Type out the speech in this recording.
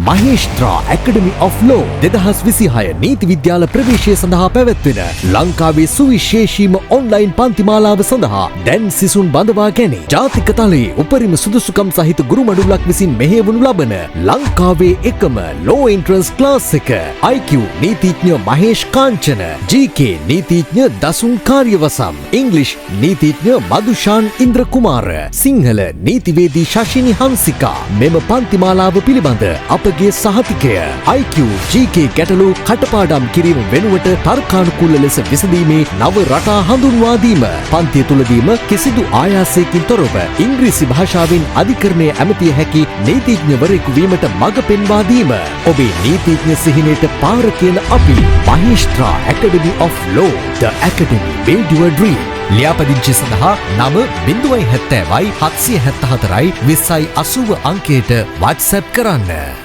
මහේස්ත්‍රා academy of ලෝ 2026 නීති විද්‍යාල ප්‍රවේශය සඳහා පැවැත්වෙන ලංකාවේ සුවිශේෂීම ඔන්ලයින් පන්තිමාලාව සඳහා දැන් සිසුන් බඳවා ගැනේ. ජාතික තලයේ උපරිම සුදුසුකම් සහිත ගුරු මඩුල්ලක් විසින් මෙහෙයවනු ලබන ලංකාවේ එකම ලෝ එන්ට්‍රන්ස් ක්ලාස් එක. IQ නීතිඥ මහේෂ් කාංචන, GK නීතිඥ දසුන් කාර්යවසම්, ඉංග්‍රීසි නීතිඥ මදුෂාන් ඉන්ද්‍රකුමාර, සිංහල නීතිවේදී ශෂිනි හංසිකා. මෙම පන්තිමාලාව පිළිබඳ අපගේ සහතිකය IQ GK ගැටලු කටපාඩම් කිරීම වෙනුවට තර්කානුකූල ලෙස විසඳීමේ නව රටා හඳුන්වා දීම. පන්තිය තුලදීම කිසිදු ආයාසයකින් තොරව ඉංග්‍රීසි භාෂාවෙන් අධිකරණය ඇමතිය හැකි නීතිඥවරයෙකු වීමට මඟ පෙන්වා දීම. ඔබේ නීතිඥ සිහිනයට පාර කියන අපි Mahesthra academy of law, the academy build your dream. ලියාපදිංචි සඳහා 9 070 774 20 80 අංකයට WhatsApp කරන්න.